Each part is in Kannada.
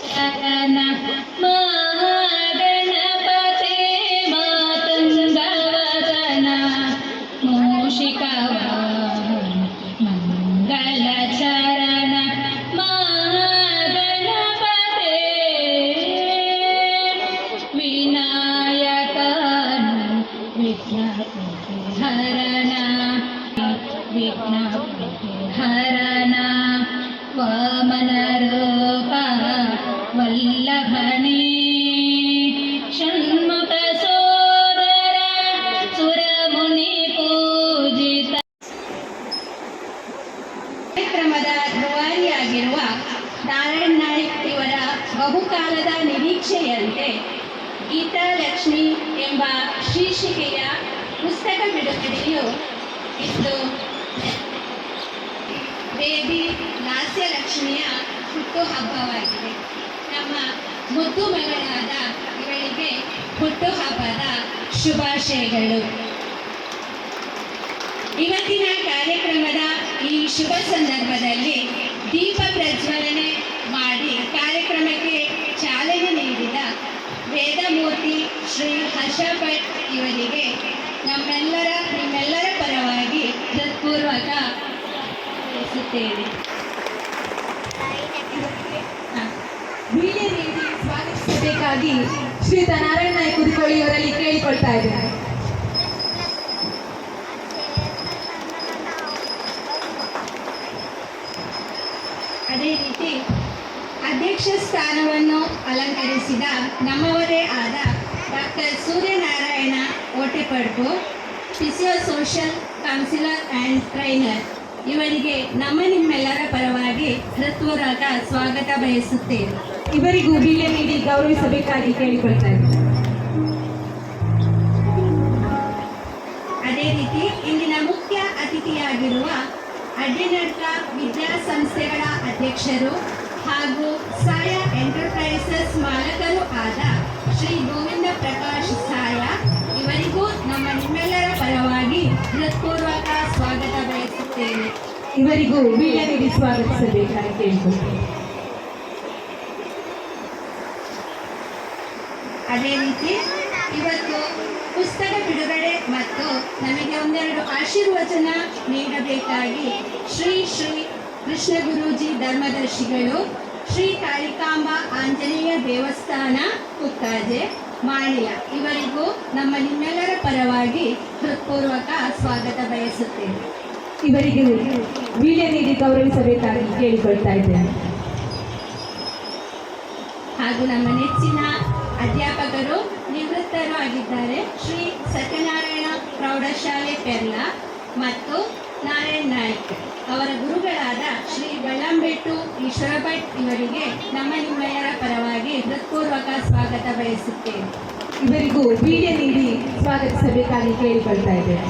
ಚರಣ ಮಹಾಗಣಪತೆ ಮಾತಂಗವದನ ಮೂಷಿಕವಾಹನ ಮಂಗಲ ಚರಣ ಮಹಾಗಣಪತೆ ವಿನಾಯಕನು ವಿಘ್ನಹರಣ ವಿಘ್ನಹರಣ ವಾಮನ ರೂಪ ವಲ್ಲಭನೇ ಷಣ್ಮುಖ ಸೋದರ ಸುರಮುನಿ ಪೂಜಿತ. ಕಾರ್ಯಕ್ರಮದ ರೂವಾರಿಯಾಗಿರುವ ನಾರಾಯಣ್ ನಾಯ್ಕ್ ಇವರ ಬಹುಕಾಲದ ನಿರೀಕ್ಷೆಯಂತೆ ಗೀತಾಲಕ್ಷ್ಮಿ ಎಂಬ ಶೀರ್ಷಿಕೆಯ ಪುಸ್ತಕ ಬಿಡುಗಡೆಯು ಇಂದು ಬೇಬಿ ಲಾಸ್ಯಲಕ್ಷ್ಮಿಯ ಹುಟ್ಟುಹಬ್ಬವಾಗಿದೆ. ನಮ್ಮ ಮುದ್ದು ಮಗಳಾದ ಇವಳಿಗೆ ಹುಟ್ಟುಹಬ್ಬದ ಶುಭಾಶಯಗಳು. ಇವತ್ತಿನ ಕಾರ್ಯಕ್ರಮದ ಈ ಶುಭ ಸಂದರ್ಭದಲ್ಲಿ ದೀಪ ಪ್ರಜ್ವಲನೆ ಮಾಡಿ ಕಾರ್ಯಕ್ರಮಕ್ಕೆ ಚಾಲನೆ ನೀಡಿದ ವೇದಮೂರ್ತಿ ಶ್ರೀ ಹರ್ಷ ಭಟ್ ಇವರಿಗೆ ನಿಮ್ಮೆಲ್ಲರ ಪರವಾಗಿ ಹೃತ್ಪೂರ್ವಕ ಬಯಸುತ್ತೇನೆ. ಬೀಳೆ ನೀಡಿ ಸ್ವಾಗತಿಸಬೇಕಾಗಿ ಶ್ರೀಯುತ ನಾರಾಯಣ ನಾಯ್ಕ ಕುದಿಕೊಳ್ಳಿಯವರಲ್ಲಿ ಕೇಳಿಕೊಳ್ತಾ ಇದ್ದಾರೆ. ಅದೇ ರೀತಿ ಅಧ್ಯಕ್ಷ ಸ್ಥಾನವನ್ನು ಅಲಂಕರಿಸಿದ ನಮ್ಮವರೇ ಆದ doctor Suryanarayana Otepadpu, physio social counsellor and trainer ಇವರಿಗೆ ನಿಮ್ಮೆಲ್ಲರ ಪರವಾಗಿ ಹೃತ್ಪೂರ್ವಕ ಸ್ವಾಗತ ಬಯಸುತ್ತೇವೆ. ಇವರಿಗೂ ಬೀಳೆ ನೀಡಿ ಗೌರವಿಸಬೇಕಾಗಿ ಕೇಳಿಕೊಳ್ತಾ ಇದ್ದಾರೆ. ಅದೇ ರೀತಿ ಇಂದಿನ ಮುಖ್ಯ ಅತಿಥಿಯಾಗಿರುವ ಅಡ್ಡಿನಡ್ಕ ವಿದ್ಯಾಸಂಸ್ಥೆಗಳ ಅಧ್ಯಕ್ಷರು ಹಾಗೂ ಸಾಯ ಎಂಟರ್ಪ್ರೈಸಸ್ ಮಾಲಕರು ಆದ ಶ್ರೀ ಗೋವಿಂದ ಪ್ರಕಾಶ್ ಸಾಯ ಇವರಿಗೂ ನಿಮ್ಮೆಲ್ಲರ ಪರವಾಗಿ ಹೃತ್ಪೂರ್ವಕ ಸ್ವಾಗತ ಬಯಸುತ್ತೇನೆ. ಇವರಿಗೂ ಬೀಳೆ ನೀಡಿ ಸ್ವಾಗತಿಸಬೇಕಾಗಿ ಕೇಳಿಕೊಳ್ತೇನೆ. ಅದೇ ರೀತಿ ಇವತ್ತು ಪುಸ್ತಕ ಬಿಡುಗಡೆ ಮತ್ತು ನಮಗೆ ಒಂದೆರಡು ಆಶೀರ್ವಚನ ನೀಡಬೇಕಾಗಿ ಶ್ರೀ ಕೃಷ್ಣ ಗುರೂಜಿ ಧರ್ಮದರ್ಶಿಗಳು, ಶ್ರೀ ಕಾಳಿಕಾಂಬ ಆಂಜನೇಯ ದೇವಸ್ಥಾನ ಕುಕ್ಕಾಜೆ ಮಾಳಿಯ ಇವರಿಗೂ ನಿಮ್ಮೆಲ್ಲರ ಪರವಾಗಿ ಹೃತ್ಪೂರ್ವಕ ಸ್ವಾಗತ ಬಯಸುತ್ತೇನೆ. ಇವರಿಗೆ ಬೀಳೆ ನೀಡಿ ಗೌರವಿಸಬೇಕಾಗಿ ಕೇಳಿಕೊಳ್ತಾ ಇದ್ದೇನೆ. ಹಾಗೂ ನಮ್ಮ ನೆಚ್ಚಿನ ಅಧ್ಯಾಪಕರು ನಿವೃತ್ತರು ಆಗಿದ್ದಾರೆ ಶ್ರೀ ಸತ್ಯನಾರಾಯಣ ಪ್ರೌಢಶಾಲೆ ಪೆರ್ಲಾ ಮತ್ತು ನಾರಾಯಣ್ ನಾಯ್ಕ್ ಅವರ ಗುರುಗಳಾದ ಶ್ರೀ ಬಳ್ಳಂಬೆಟ್ಟು ಈಶ್ವರ ಭಟ್ ಇವರಿಗೆ ನಿಮ್ಮೆಲ್ಲರ ಪರವಾಗಿ ಹೃತ್ಪೂರ್ವಕ ಸ್ವಾಗತ ಬಯಸುತ್ತೇನೆ. ಇವರಿಗೂ ಬೀಳೆ ನೀಡಿ ಸ್ವಾಗತಿಸಬೇಕಾಗಿ ಕೇಳಿಕೊಳ್ತಾ ಇದ್ದೇನೆ.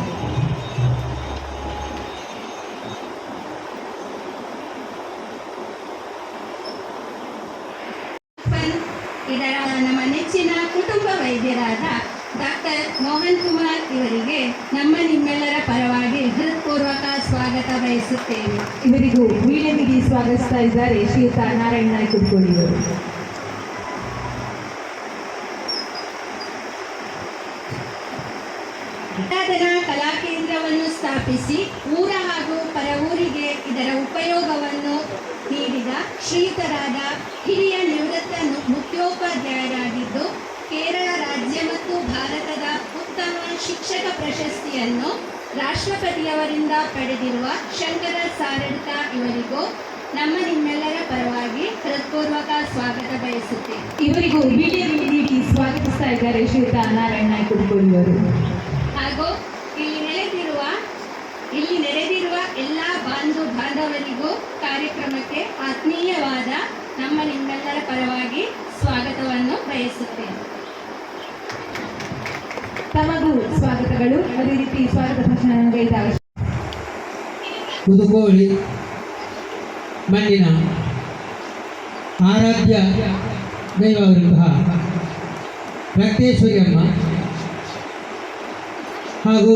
ಇದರ ನಮ್ಮ ನೆಚ್ಚಿನ ಕುಟುಂಬ ವೈದ್ಯರಾದ ಡಾಕ್ಟರ್ ಮೋಹನ್ ಕುಮಾರ್ ಇವರಿಗೆ ನಿಮ್ಮೆಲ್ಲರ ಪರವಾಗಿ ಹೃತ್ಪೂರ್ವಕ ಸ್ವಾಗತ ಬಯಸುತ್ತೇವೆ. ಇವರಿಗೂ ಬೀಳೆ ನೀಡಿ ಸ್ವಾಗತಿಸ್ತಾ ಇದ್ದಾರೆ ಶ್ರೀಯುತ ನಾರಾಯಣ ನಾಯ್ಕ ಕುದಿಕೊಳ್ಳಿಯವರು. ಕಲಾ ಕೇಂದ್ರವನ್ನು ಸ್ಥಾಪಿಸಿ ಊರ ಹಾಗೂ ಪರ ಊರಿಗೆ ಇದರ ಉಪಯೋಗವನ್ನು ನೀಡಿದ ಶ್ರೀಯುತರಾದ ಹಿರಿಯ ನಿವೃತ್ತ ಮುಖ್ಯೋಪಾಧ್ಯಾಯರಾಗಿದ್ದು ಕೇರಳ ರಾಜ್ಯ ಮತ್ತು ಭಾರತದ ಉತ್ತಮ ಶಿಕ್ಷಕ ಪ್ರಶಸ್ತಿಯನ್ನು ರಾಷ್ಟ್ರಪತಿಯವರಿಂದ ಪಡೆದಿರುವ ಶಂಕರ ಸಾರಡ್ಕ ಇವರಿಗೂ ನಿಮ್ಮೆಲ್ಲರ ಪರವಾಗಿ ಹೃತ್ಪೂರ್ವಕ ಸ್ವಾಗತ ಬಯಸುತ್ತೇವೆ. ಇವರಿಗೂ ಬೀಳೆ ನೀಡಿ ಸ್ವಾಗತಿಸ್ತಾ ಇದ್ದಾರೆ ಶ್ರೀಯುತ ನಾರಾಯಣ ನಾಯ್ಕ ಕುದಿಕೊಳ್ಳಿಯವರು. ಹಾಗೂ ಇಲ್ಲಿ ನೆರೆದಿರುವ ಎಲ್ಲ ಬಾಂಧವರಿಗೂ ಕಾರ್ಯಕ್ರಮಕ್ಕೆ ಆತ್ಮೀಯವಾದ ನಿಮ್ಮೆಲ್ಲರ ಪರವಾಗಿ ಸ್ವಾಗತವನ್ನು ಬಯಸುತ್ತೇನೆ. ತಮಗೂ ಸ್ವಾಗತಗಳು. ಅದೇ ರೀತಿ ಸ್ವಾಗತ ಭಾಷಣ ಕುದುಕೋಳಿ ಮಣ್ಣಿನ ಆರಾಧ್ಯ ದೈವವರಂತಹ ರಕ್ತೇಶ್ವರಿ ಅಮ್ಮ ಹಾಗೂ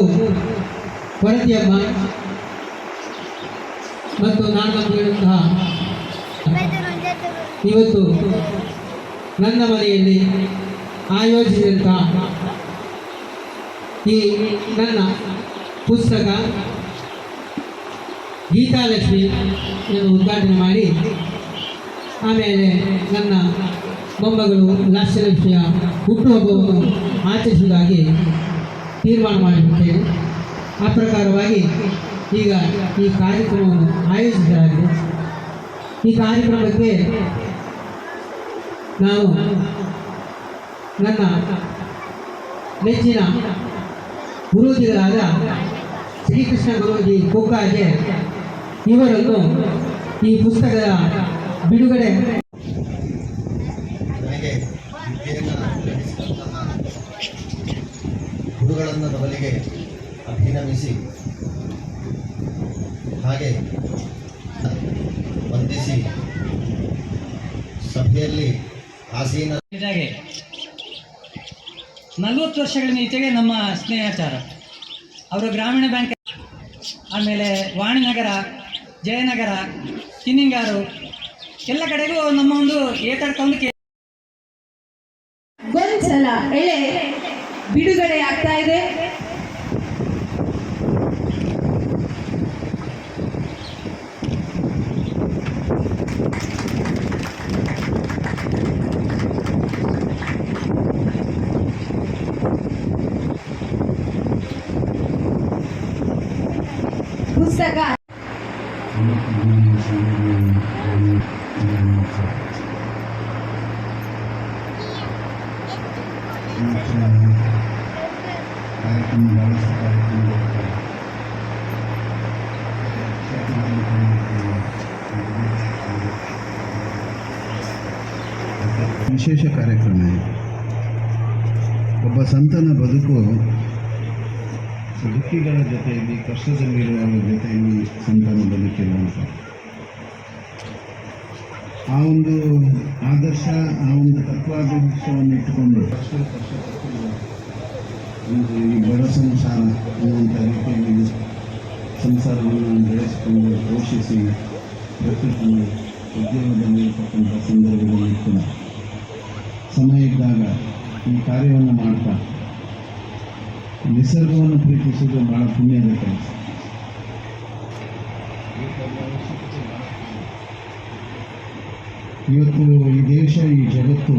ವರದಿಯಮ್ಮ ಮತ್ತು ನಾನು ನಂಬಿರುವಂತಹ ಇವತ್ತು ನನ್ನ ಮನೆಯಲ್ಲಿ ಆಯೋಜಿಸಿದಂತಹ ಈ ನನ್ನ ಪುಸ್ತಕ ಗೀತಾಲಕ್ಷ್ಮಿ ಎಂದು ಉದ್ಘಾಟನೆ ಮಾಡಿ ಆಮೇಲೆ ನನ್ನ ಮೊಮ್ಮಗಳು ಲಾಸ್ಯಲಕ್ಷ್ಮಿಯ ಹುಟ್ಟುಹಬ್ಬವನ್ನು ಆಚರಿಸುವುದಾಗಿ ತೀರ್ಮಾನ ಮಾಡಿಬಿಟ್ಟೇನೆ. ಆ ಪ್ರಕಾರವಾಗಿ ಈಗ ಈ ಕಾರ್ಯಕ್ರಮವನ್ನು ಆಯೋಜಿಸಲಾಗಿದೆ. ಈ ಕಾರ್ಯಕ್ರಮಕ್ಕೆ ನಾವು ನನ್ನ ನೆಚ್ಚಿನ ಗುರೂಜಿಗಳಾದ ಶ್ರೀಕೃಷ್ಣ ಗುರೂಜಿ ಕೊಕ್ಕಾಜೆ ಇವರನ್ನು ಈ ಪುಸ್ತಕದ ಬಿಡುಗಡೆ ನನಗೆ ವಿದ್ಯೆಯನ್ನು ಕಲಿಸಿದಂತಹ ಗುರುಗಳನ್ನು ಬದಲಿಗೆ ಅಭಿನಮಿಸಿ ಹಾಗೆ ವಂದಿಸಿ ಸಭೆಯಲ್ಲಿ ಆಸೀನ ಇದಾಗೆ 40 ವರ್ಷಗಳಿಂದ ಈಚೆಗೆ ನಮ್ಮ ಸ್ನೇಹಾಚಾರ ಅವರು ಗ್ರಾಮೀಣ ಬ್ಯಾಂಕ್, ಆಮೇಲೆ ವಾಣಿನಗರ, ಜಯನಗರ, ಕಿನ್ನಿಂಗಾರು ಎಲ್ಲ ಕಡೆಗೂ ನಮ್ಮ ಒಂದು ಏತಡ್ಕೊಂಡು ಗೊಂಚಲ ಎಳೆ ಬಿಡುಗಡೆ ಆಗ್ತಾ ಇದೆ. ಪುಸ್ತಕ ವಿಶೇಷ ಕಾರ್ಯಕ್ರಮ ಇದೆ. ಒಬ್ಬ ಸಂತನ ಬದುಕು ದುಃಖಿಗಳ ಜೊತೆಯಲ್ಲಿ, ಕಷ್ಟದಲ್ಲಿರುವವರ ಜೊತೆಯಲ್ಲಿ ಸಂತನ ಬದುಕಿರುವಂಥ ಆ ಒಂದು ಆದರ್ಶ, ಆ ಒಂದು ತತ್ವಾದರ್ಶವನ್ನು ಇಟ್ಟುಕೊಂಡು ಒಂದು ಈ ಬಡ ಸಂಸಾರ ಅನ್ನುವಂಥ ರೀತಿಯಲ್ಲಿ ಸಂಸಾರವನ್ನು ಬೆಳೆಸಿಕೊಂಡು ಪೋಷಿಸಿ ಪ್ರಕೃತಿಯನ್ನು ಉದ್ಯೋಗದಲ್ಲಿರ್ತಕ್ಕಂಥ ಸಂದರ್ಭದಲ್ಲಿ ಕೂಡ ಸಮಯ ಇದ್ದಾಗ ಈ ಕಾರ್ಯವನ್ನು ಮಾಡ್ತಾ ನಿಸರ್ಗವನ್ನು ಪ್ರೀತಿಸುವುದು ಬಹಳ ಪುಣ್ಯದ ಕೆಲಸ. ಇವತ್ತು ಈ ದೇಶ, ಈ ಜಗತ್ತು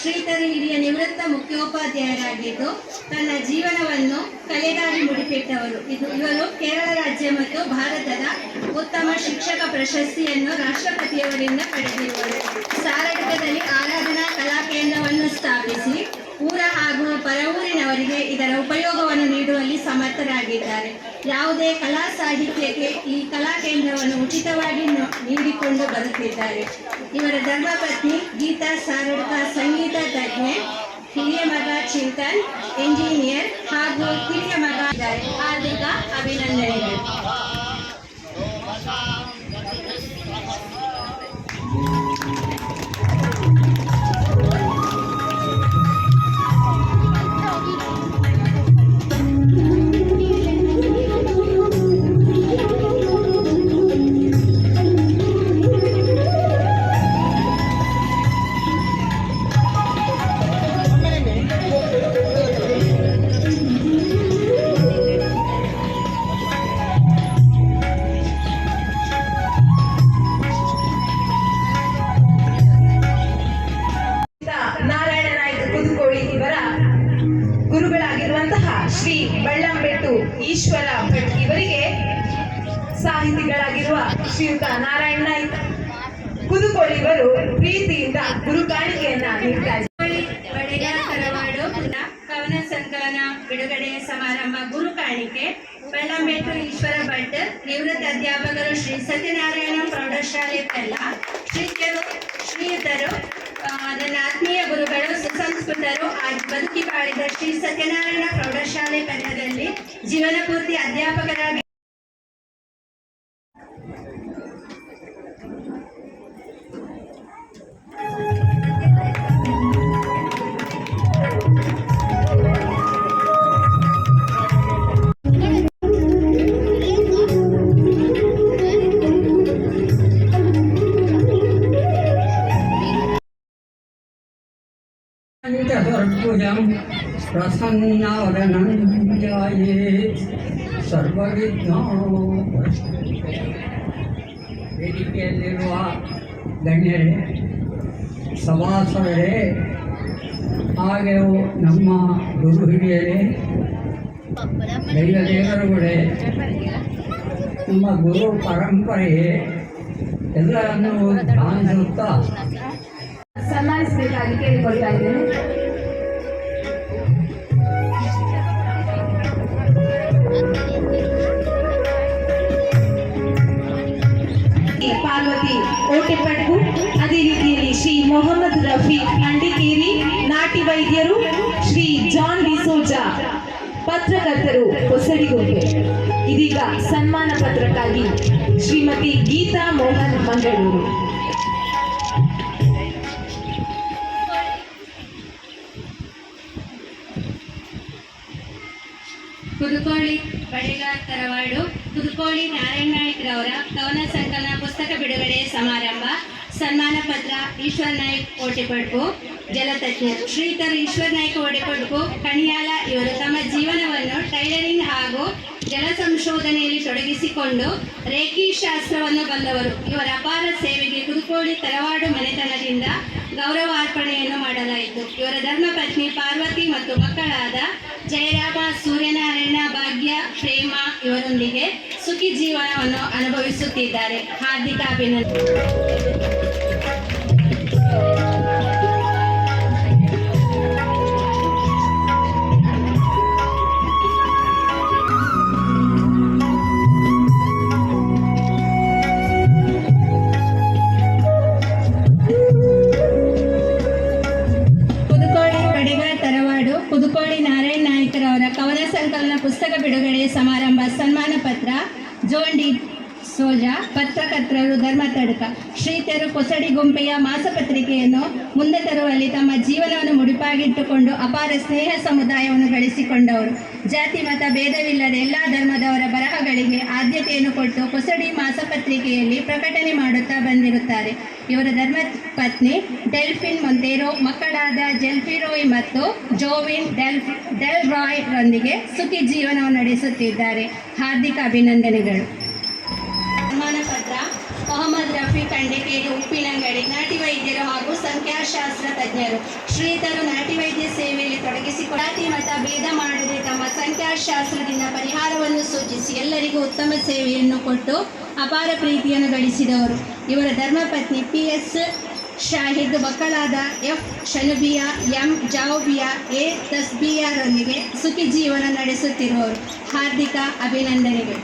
ಶ್ರೀಧರು ಹಿರಿಯ ನಿವೃತ್ತ ಮುಖ್ಯೋಪಾಧ್ಯಾಯರಾಗಿದ್ದು ತನ್ನ ಜೀವನವನ್ನು ಕಲೆಗಾಗಿ ಮುಡಿಪಿಟ್ಟವರು. ಇವರು ಕೇರಳ ರಾಜ್ಯ ಮತ್ತು ಭಾರತದ ಉತ್ತಮ ಶಿಕ್ಷಕ ಪ್ರಶಸ್ತಿಯನ್ನು ರಾಷ್ಟ್ರಪತಿಯವರಿಂದ ಪಡೆದಿರುವರು. ಸಾರಡ್ಕದಲ್ಲಿ ಆರಾಧನಾ ಕಲಾ ಕೇಂದ್ರವನ್ನು ಸ್ಥಾಪಿಸಿ ಊರ ಹಾಗೂ ಪರವೂರಿನವರಿಗೆ ಇದರ ಉಪಯೋಗವನ್ನು ನೀಡುವಲ್ಲಿ ಸಮರ್ಥರಾಗಿದ್ದಾರೆ. ಯಾವುದೇ ಕಲಾ ಸಾಹಿತ್ಯಕ್ಕೆ ಈ ಕಲಾ ಕೇಂದ್ರವನ್ನು ಉಚಿತವಾಗಿ ನೀಡಿಕೊಂಡು ಬರುತ್ತಿದ್ದಾರೆ. ಇವರ ಧರ್ಮಪತ್ನಿ ಗೀತಾ ಸಾರಡ್ಕ ಸಂಗೀತ ತಜ್ಞೆ, ಹಿರಿಯ ಮಗ ಚಿಂತನ್ ಎಂಜಿನಿಯರ್ ಹಾಗೂ ಹಿರಿಯ ಮಗ ಇದ್ದಾರೆ. ಹಾರ್ದಿಕ ಅಭಿನಂದನೆಗಳು. ನಾರಾಯಣ ನಾಯ್ಕ ಕುದುಕೋಳಿ ಇವರ ಗುರುಗಳಾಗಿರುವಂತಹ ಶ್ರೀ ಬಳ್ಳಂಬೆಟ್ಟು ಈಶ್ವರ ಭಟ್ ಇವರಿಗೆ ಸಾಹಿತಿಗಳಾಗಿರುವ ಶ್ರೀಯುತ ನಾರಾಯಣ ನಾಯ್ಕ ಕುದುಕೋಳಿ ಇವರು ಪ್ರೀತಿಯಿಂದ ಗುರು ಕಾಣಿಕೆಯನ್ನ ನೀಡ್ತಾರೆ. ಬಡಿಗ ಕರವಾಡು ಕವನ ಸಂಕಲನ ಬಿಡುಗಡೆಯ ಸಮಾರಂಭ ಗುರು ಕಾಣಿಕೆ ಬಳ್ಳಂಬೆಟ್ಟು ಈಶ್ವರ ಭಟ್ ನಿವೃತ್ತ ಅಧ್ಯಾಪಕರು ಶ್ರೀ ಸತ್ಯನಾರಾಯಣ ಪ್ರೌಢಶಾಲೆ ಪೆಲ್ಲ ಶ್ರೀಯುತರು ನನ್ನ ಆತ್ಮೀಯ ಗುರುಗಳು ಸುಸಂಸ್ಕೃತರು ಬದುಕಿ ಬಾಳಿದ ಶ್ರೀ ಸತ್ಯನಾರಾಯಣ ಪ್ರೌಢಶಾಲೆ ಪೆಲ್ಲದಲ್ಲಿ ಜೀವನ ಪೂರ್ತಿ ಅಧ್ಯಾಪಕರಾಗಿ ಪಂಚದರ್ಭುಜಂ ಪ್ರಸನ್ನವದನಂ ಧ್ಯಾಯೇತ್ ಸರ್ವವಿಘ್ನೋ ವೇದಿಕೆಯಲ್ಲಿರುವ ಗಣ್ಯರೇ, ಸಭಾಸದರೇ, ಹಾಗೆ ನಮ್ಮ ಗುರು ಹಿರಿಯರೇ, ದೈವದೇವರುಗಳೇ, ನಮ್ಮ ಗುರು ಪರಂಪರೆಯೇ ಎಲ್ಲರನ್ನೂ ಧ್ಯಾನಿಸುತ್ತಾ ಸನ್ಮಾನಿಸಬೇಕಾಗಿ ಕೇಳಿಕೊಳ್ತಾ ಇದ್ದೇನೆ. ಪಾರ್ವತಿ ಓಟೆಪಡ್ಗು, ಅದೇ ರೀತಿಯಲ್ಲಿ ಶ್ರೀ ಮೊಹಮ್ಮದ್ ರಫಿ ಅಂಡಿಕೇರಿ ನಾಟಿ ವೈದ್ಯರು, ಶ್ರೀ ಜಾನ್ ಡಿಸೋಜಾ ಪತ್ರಕರ್ತರು ಹೊಸಡಿಗುಂಟೆ. ಇದೀಗ ಸನ್ಮಾನ ಪತ್ರಕ್ಕಾಗಿ ಶ್ರೀಮತಿ ಗೀತಾ ಮೋಹನ್ ಮಂಗಳೂರು. ಕುದುಕೋಳಿ ಬಡಿಗ ತರವಾಡು ಕುದುಕೋಳಿ ನಾರಾಯಣ ನಾಯ್ಕರವರ ಕವನ ಸಂಕಲನ ಪುಸ್ತಕ ಬಿಡುಗಡೆ ಸಮಾರಂಭ ಸನ್ಮಾನ ಪತ್ರ ಈಶ್ವರ್ ನಾಯ್ಕ್ ಓಟೆಪಡ್ಕು ಜಲತಜ್ಞರು ಶ್ರೀಧರ್ ಈಶ್ವರ್ ನಾಯ್ಕ ಓಟೆಪಡ್ಕು ಕಣಿಯಾಲ ಇವರು ತಮ್ಮ ಜೀವನವನ್ನು ಟೈಲರಿಂಗ್ ಹಾಗೂ ಜಲ ಸಂಶೋಧನೆಯಲ್ಲಿ ತೊಡಗಿಸಿಕೊಂಡು ರೇಖಿ ಶಾಸ್ತ್ರವನ್ನು ಬಲ್ಲವರು. ಇವರ ಅಪಾರ ಸೇವೆಗೆ ಕುದುಕೋಳಿ ತರವಾಡು ಮನೆತನದಿಂದ ಗೌರವಾರ್ಪಣೆಯನ್ನು ಮಾಡಲಾಯಿತು. ಇವರ ಧರ್ಮಪತ್ನಿ ಪಾರ್ವತಿ ಮತ್ತು ಮಕ್ಕಳಾದ ಜಯರಾಮ, ಸೂರ್ಯನಾರಾಯಣ, ಭಾಗ್ಯ, ಪ್ರೇಮ ಇವರೊಂದಿಗೆ ಸುಖಿ ಜೀವನವನ್ನು ಅನುಭವಿಸುತ್ತಿದ್ದಾರೆ. ಹಾರ್ದಿಕ ಅಭಿನಂದನೆ. ಕುದುಕೋಳಿ ನಾರಾಯಣ ನಾಯ್ಕರವರ ಕವನ ಸಂಕಲನ ಪುಸ್ತಕ ಬಿಡುಗಡೆ ಸಮಾರಂಭ ಸನ್ಮಾನ ಪತ್ರ ಜೋನ್ ಡಿ ಸೋಜಾ ಪತ್ರಕರ್ತರು ಧರ್ಮತಡ್ಕ ಶ್ರೀಧರು ಕೊಸಡಿ ಗುಂಪೆಯ ಮಾಸಪತ್ರಿಕೆಯನ್ನು ಮುಂದೆ ತರುವಲ್ಲಿ ತಮ್ಮ ಜೀವನವನ್ನು ಮುಡಿಪಾಗಿಟ್ಟುಕೊಂಡು ಅಪಾರ ಸ್ನೇಹ ಸಮುದಾಯವನ್ನು ಗಳಿಸಿಕೊಂಡವರು. ಜಾತಿ ಮತ ಭೇದವಿಲ್ಲದೆ ಎಲ್ಲ ಧರ್ಮದವರ ಬರಹಗಳಿಗೆ ಆದ್ಯತೆಯನ್ನು ಕೊಟ್ಟು ಕೊಸಡಿ ಮಾಸಪತ್ರಿಕೆಯಲ್ಲಿ ಪ್ರಕಟಣೆ ಮಾಡುತ್ತಾ ಬಂದಿರುತ್ತಾರೆ. ಇವರ ಧರ್ಮಪತ್ನಿ ಡೆಲ್ಫಿನ್ ಮೊಂತೇರೋ, ಮಕ್ಕಳಾದ ಜೆಲ್ಫಿರೋಯ್ ಮತ್ತು ಜೋವಿನ್ ಡೆಲ್ ರಾಯ್ ರೊಂದಿಗೆ ಸುಖಿ ಜೀವನವನ್ನು ನಡೆಸುತ್ತಿದ್ದಾರೆ. ಹಾರ್ದಿಕ ಅಭಿನಂದನೆಗಳು. ಸನ್ಮಾನ ಪತ್ರ ಮೊಹಮ್ಮದ್ ರಫಿ ಖಂಡಕೇರಿ ಉಪ್ಪಿನಂಗಡಿ ನಾಟಿ ವೈದ್ಯರು ಹಾಗೂ ಸಂಖ್ಯಾಶಾಸ್ತ್ರ ತಜ್ಞರು. ಶ್ರೀಧರು ನಾಟಿ ವೈದ್ಯ ಸೇವೆಯಲ್ಲಿ ತೊಡಗಿಸಿಕೊಂಡು ಜಾತಿ ಮತ ಭೇದ ಮಾಡದೆ ತಮ್ಮ ಸಂಖ್ಯಾಶಾಸ್ತ್ರದಿಂದ ಪರಿಹಾರವನ್ನು ಸೂಚಿಸಿ ಎಲ್ಲರಿಗೂ ಉತ್ತಮ ಸೇವೆಯನ್ನು ಕೊಟ್ಟು ಅಪಾರ ಪ್ರೀತಿಯನ್ನು ಗಳಿಸಿದವರು. ಇವರ ಧರ್ಮಪತ್ನಿ PS ಶಾಹಿದ್, ಮಕ್ಕಳಾದ F ಶನುಬಿಯಾ, M ಜಾವ್ಬಿಯಾ, A ತಸ್ಬಿಯಾರೊಂದಿಗೆ ಸುಖಿ ಜೀವನ ನಡೆಸುತ್ತಿರುವವರು. ಹಾರ್ದಿಕ ಅಭಿನಂದನೆಗಳು.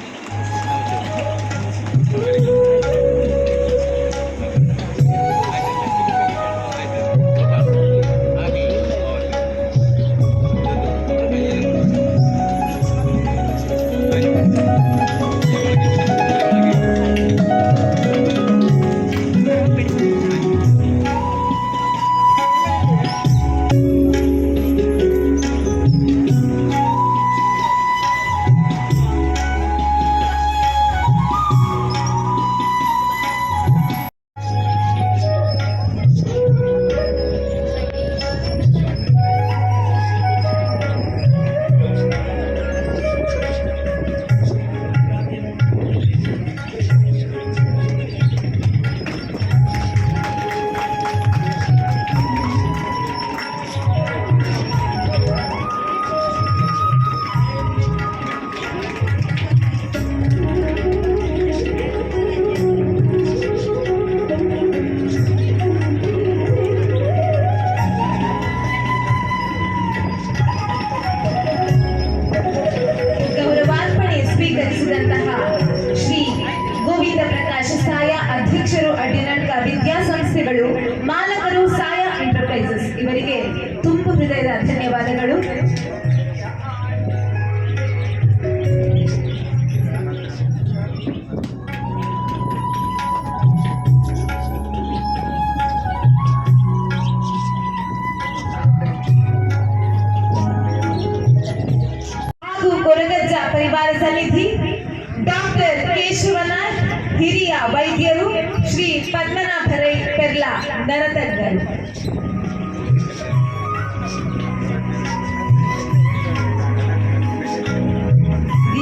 ಗೌರವಾರ್ಪಣೆ ಸ್ವೀಕರಿಸಿದಂತಹ ಶ್ರೀ ಗೋವಿಂದ ಪ್ರಕಾಶ್ ಸಾಯ ಅಧ್ಯಕ್ಷರು ಅಡ್ಡಿನಡ್ಕ ವಿದ್ಯಾಸಂಸ್ಥೆಗಳು ಮಾಲಕರು ಸಾಯ ಎಂಟರ್ಪ್ರೈಸಸ್ ಇವರಿಗೆ ತುಂಬು ಹೃದಯದ ಧನ್ಯವಾದಗಳು. ಹಾಗೂ ಕೊರಗಜ್ಜ ಪರಿವಾರ ಸಮಿತಿ ಡಾಕ್ಟರ್ ಕೇಶವನಾಥ್ ಹಿರಿಯ ವೈದ್ಯರು, ಶ್ರೀ ಪದ್ಮನಾಭ ರೈ ಪೆರ್ಲಾ ನರತಜ್ಞರು.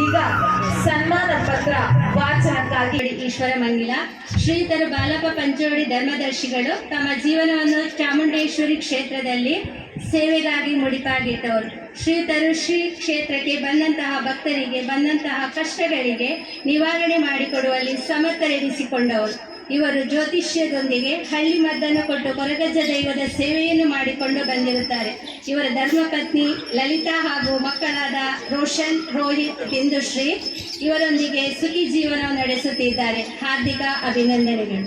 ಈಗ ಸನ್ಮಾನ ಪತ್ರ ವಾಚನಕ್ಕಾಗಿ ಈಶ್ವರ ಮಂಗಿಲ ಶ್ರೀಧರು ಬಾಲಪ್ಪ ಪಂಚೋಡಿ ಧರ್ಮದರ್ಶಿಗಳು ತಮ್ಮ ಜೀವನವನ್ನು ಚಾಮುಂಡೇಶ್ವರಿ ಕ್ಷೇತ್ರದಲ್ಲಿ ಸೇವೆಗಾಗಿ ಮುಡಿಪಾಗಿಟ್ಟವರು. ಶ್ರೀಧರು ಶ್ರೀ ಕ್ಷೇತ್ರಕ್ಕೆ ಬಂದಂತಹ ಭಕ್ತರಿಗೆ ಬಂದಂತಹ ಕಷ್ಟಗಳಿಗೆ ನಿವಾರಣೆ ಮಾಡಿಕೊಡುವಲ್ಲಿ ಸಮರ್ಥರೆನಿಸಿಕೊಂಡವರು. ಇವರು ಜ್ಯೋತಿಷ್ಯದೊಂದಿಗೆ ಹಳ್ಳಿ ಮದ್ದನ್ನು ಕೊಟ್ಟು ಕೊರಗಜ್ಜ ದೈವದ ಸೇವೆಯನ್ನು ಮಾಡಿಕೊಂಡು ಬಂದಿರುತ್ತಾರೆ. ಇವರ ಧರ್ಮಪತ್ನಿ ಲಲಿತಾ ಹಾಗೂ ಮಕ್ಕಳಾದ ರೋಷನ್, ರೋಹಿತ್, ಬಿಂದುಶ್ರೀ ಇವರೊಂದಿಗೆ ಸುಖಿ ಜೀವನ ನಡೆಸುತ್ತಿದ್ದಾರೆ. ಹಾರ್ದಿಕ ಅಭಿನಂದನೆಗಳು.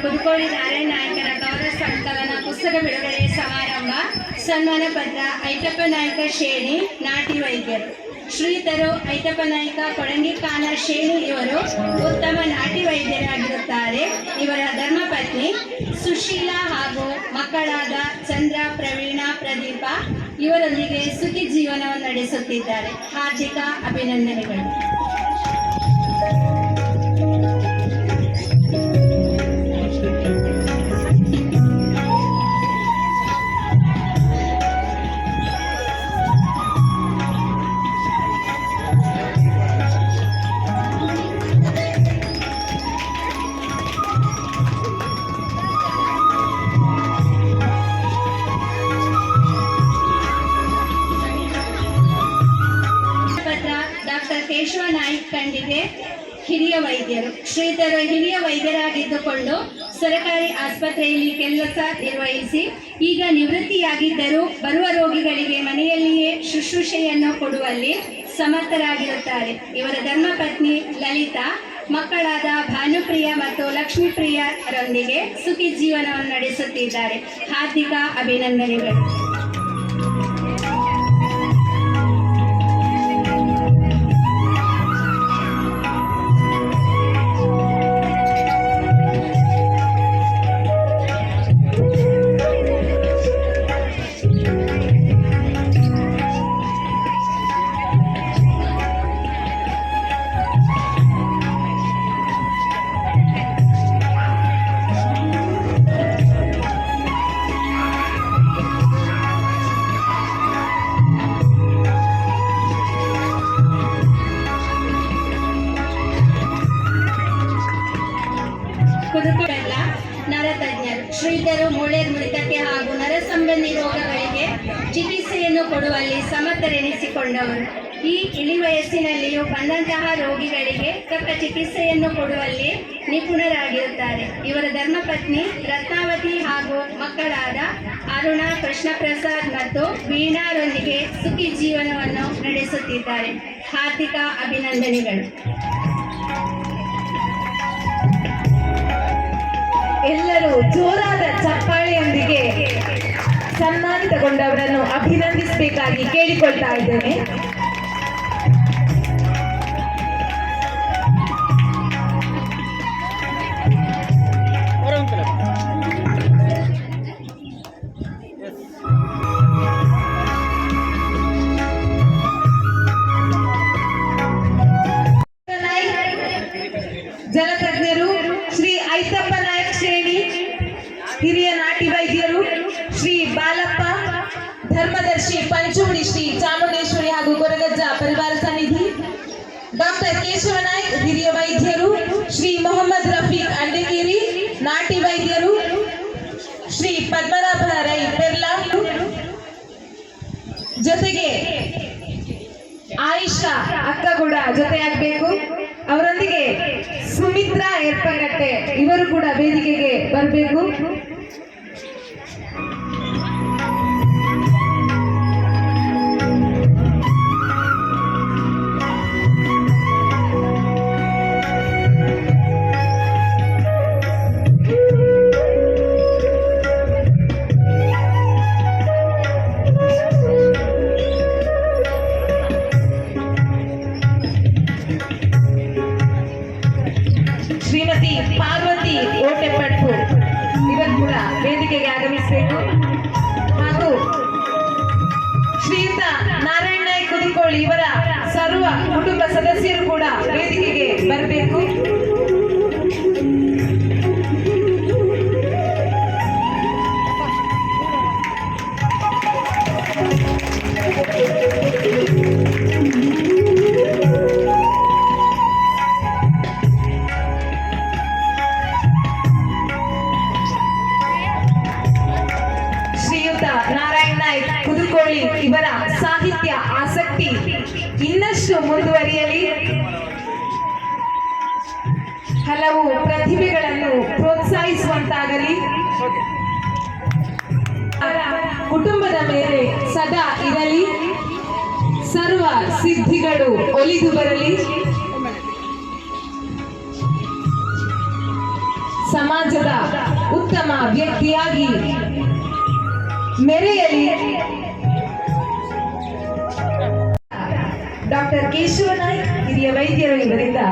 ಕುದುಕೋಳಿ ನಾರಾಯಣ ನಾಯಕರ ಗೌರವ ಸಂಕಲನ ಪುಸ್ತಕ ಬಿಡುಗಡೆ ಸಮಾರಂಭ. ಸನ್ಮಾನ ಪತ್ರ ಐತಪ್ಪ ನಾಯಕ ಶೇಣಿ ನಾಟಿ ವೈದ್ಯರು. ಶ್ರೀಧರು ಐತಪ್ಪ ನಾಯಕ ಕೊಡಂಗಿಕಾನ ಶೇಣಿ ಇವರು ಉತ್ತಮ ನಾಟಿ ವೈದ್ಯರಾಗಿರುತ್ತಾರೆ. ಇವರ ಧರ್ಮಪತ್ನಿ ಸುಶೀಲಾ ಹಾಗೂ ಮಕ್ಕಳಾದ ಚಂದ್ರ, ಪ್ರವೀಣ, ಪ್ರದೀಪ ಇವರೊಂದಿಗೆ ಸುಖಿ ಜೀವನವನ್ನು ನಡೆಸುತ್ತಿದ್ದಾರೆ. ಹಾರ್ದಿಕ ಅಭಿನಂದನೆಗಳು. ಕೇಶವ ನಾಯ್ಕ್ ಖಂಡಿಗೆ ಹಿರಿಯ ವೈದ್ಯರು. ಶ್ರೀಧರು ಹಿರಿಯ ವೈದ್ಯರಾಗಿದ್ದುಕೊಂಡು ಸರ್ಕಾರಿ ಆಸ್ಪತ್ರೆಯಲ್ಲಿ ಕೆಲಸ ನಿರ್ವಹಿಸಿ ಈಗ ನಿವೃತ್ತಿಯಾಗಿದ್ದರೂ ಬರುವ ರೋಗಿಗಳಿಗೆ ಮನೆಯಲ್ಲಿಯೇ ಶುಶ್ರೂಷೆಯನ್ನು ಕೊಡುವಲ್ಲಿ ಸಮರ್ಥರಾಗಿರುತ್ತಾರೆ. ಇವರ ಧರ್ಮಪತ್ನಿ ಲಲಿತಾ ಮಕ್ಕಳಾದ ಭಾನುಪ್ರಿಯ ಮತ್ತು ಲಕ್ಷ್ಮೀಪ್ರಿಯರೊಂದಿಗೆ ಸುಖಿ ಜೀವನವನ್ನು ನಡೆಸುತ್ತಿದ್ದಾರೆ. ಹಾರ್ದಿಕ ಅಭಿನಂದನೆಗಳು. ಕುದುಕುಳೆಲ್ಲ ನರತಜ್ಞರು ಶ್ರೀಧರು ಮೂಳೆ ಮುರಿತಕ್ಕೆ ಹಾಗೂ ನರ ಸಂಬಂಧಿ ರೋಗಗಳಿಗೆ ಚಿಕಿತ್ಸೆಯನ್ನು ಕೊಡುವಲ್ಲಿ ಸಮರ್ಥರೆನಿಸಿಕೊಂಡವರು. ಈ ಇಳಿವಯಸ್ಸಿನಲ್ಲಿಯೂ ಬಂದಂತಹ ರೋಗಿಗಳಿಗೆ ತಕ್ಕ ಚಿಕಿತ್ಸೆಯನ್ನು ಕೊಡುವಲ್ಲಿ ನಿಪುಣರಾಗಿರುತ್ತಾರೆ. ಇವರ ಧರ್ಮಪತ್ನಿ ರತ್ನಾವತಿ ಹಾಗೂ ಮಕ್ಕಳಾದ ಅರುಣ, ಕೃಷ್ಣಪ್ರಸಾದ್ ಮತ್ತು ವೀಣಾರೊಂದಿಗೆ ಸುಖಿ ಜೀವನವನ್ನು ನಡೆಸುತ್ತಿದ್ದಾರೆ. ಹಾರ್ದಿಕ ಅಭಿನಂದನೆಗಳು. ಎಲ್ಲರೂ ಜೋರಾದ ಚಪ್ಪಾಳೆಯೊಂದಿಗೆ ಸನ್ಮಾನಿತಗೊಂಡವರನ್ನು ಅಭಿನಂದಿಸಬೇಕಾಗಿ ಕೇಳಿಕೊಳ್ತಾ ಇದ್ದೇನೆ. ಜಲತಜ್ಞರು ಶ್ರೀ ಐತಪ್ಪ ನಾಯಕ್ ಶ್ರೇಣಿ, ಹಿರಿಯ ನಾಟಿ ವೈದ್ಯರು ಶ್ರೀ ಬಾಲಪ್ಪ, ಧರ್ಮದರ್ಶಿ ಪಂಚುಡಿ ಶ್ರೀ ಚಾಮುಂಡೇಶ್ವರಿ ಹಾಗೂ ಕೊರಗಜ್ಜ ಪರಿವಾರ ಸನ್ನಿಧಿ, ಡಾಕ್ಟರ್ ಕೇಶವ ನಾಯ್ಕ್ ಹಿರಿಯ ವೈದ್ಯರು, ಶ್ರೀ ಮೊಹಮ್ಮದ್ ರಫೀಕ್ ಅಂಡಕೇರಿ ನಾಟಿ ವೈದ್ಯರು, ಶ್ರೀ ಪದ್ಮನಾಭ ರೈ ಪೆರ್ಲಾ, ಜೊತೆಗೆ ಆಯಿಷಾ ಅಕ್ಕ ಕೂಡ ಜೊತೆಯಾಗಬೇಕು. ಅವರೊಂದಿಗೆ ಸುಮಿತ್ರಾ ಏರ್ಪಗಟ್ಟೆ ಇವರು ಕೂಡ ವೇದಿಕೆಗೆ ಬರಬೇಕು. ಶ್ರೀಮತಿ ಪಾರ್ವತಿ ಓಟೆಪಟ್ಟು ಇವರು ಕೂಡ ವೇದಿಕೆಗೆ ಆಗಮಿಸಬೇಕು. ಹಾಗೂ ಶ್ರೀಯುತ ನಾರಾಯಣ ನಾಯ್ಕ ಕುದುಕೋಳಿ ಇವರ ಸರ್ವ ಕುಟುಂಬ ಸದಸ್ಯರು ಕೂಡ ವೇದಿಕೆಗೆ ಬರಬೇಕು. ನಾರಾಯಣ ನಾಯ್ಕ್ ಕುದುಕೋಳಿ ಇವರ ಸಾಹಿತ್ಯ ಆಸಕ್ತಿ ಇನ್ನಷ್ಟು ಮುಂದುವರಿಯಲಿ, ಹಲವು ಪ್ರತಿಭೆಗಳನ್ನು ಪ್ರೋತ್ಸಾಹಿಸುವಂತಾಗಲಿ, ಕುಟುಂಬದ ಮೇಲೆ ಸದಾ ಇರಲಿ, ಸರ್ವ ಸಿದ್ಧಿಗಳು ಒಲಿದು ಬರಲಿ, ಸಮಾಜದ ಉತ್ತಮ ವ್ಯಕ್ತಿಯಾಗಿ ಮೆರೆಯಲಿ. ಡಾಕ್ಟರ್ ಕೇಶವ ನಾಯ್ಕ್ ಹಿರಿಯ ವೈದ್ಯರು ಇವರಿಂದ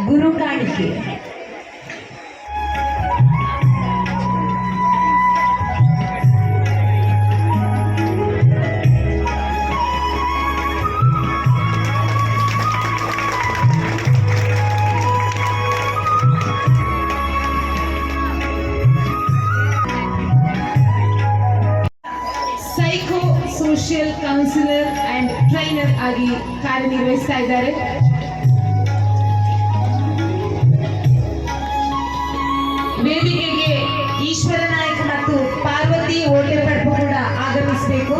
ಗುರು ಕಾಣಿಕೆ. ಸೋಷಿಯಲ್ ಕೌನ್ಸಿಲರ್ ಅಂಡ್ ಟ್ರೈನರ್ ಆಗಿ ಕಾರ್ಯನಿರ್ವಹಿಸ್ತಾ ಇದ್ದಾರೆ. ವೇದಿಕೆಗೆ ಈಶ್ವರ ನಾಯ್ಕ ಮತ್ತು ಪಾರ್ವತಿ ಓಟೆಪಟ್ಟು ಕೂಡ ಆಗಮಿಸಬೇಕು.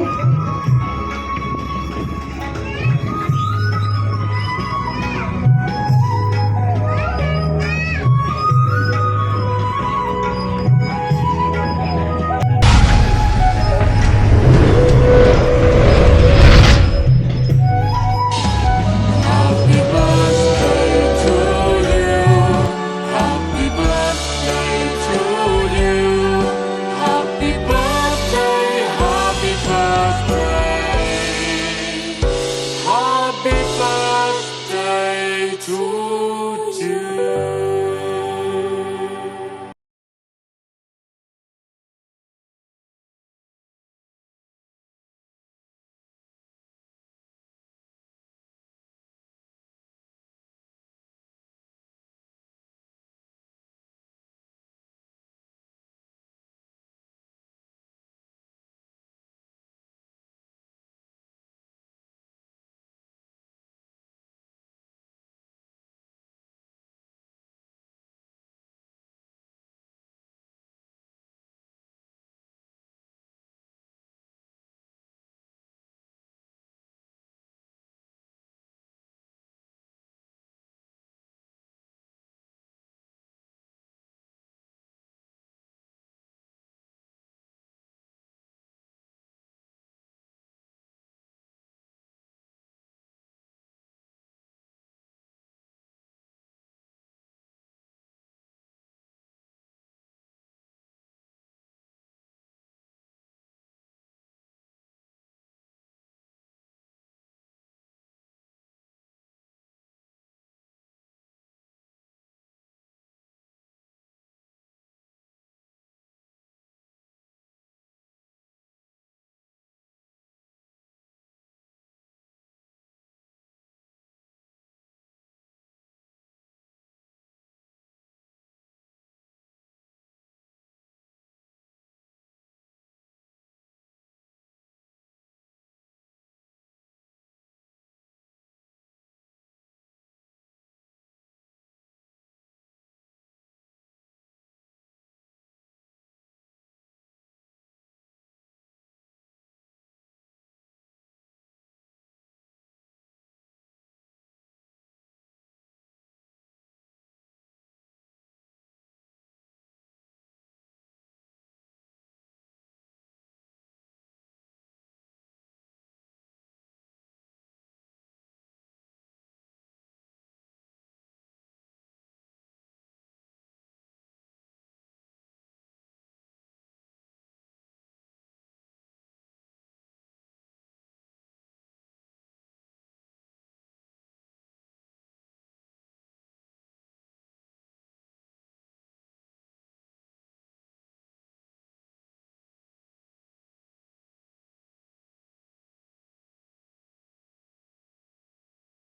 to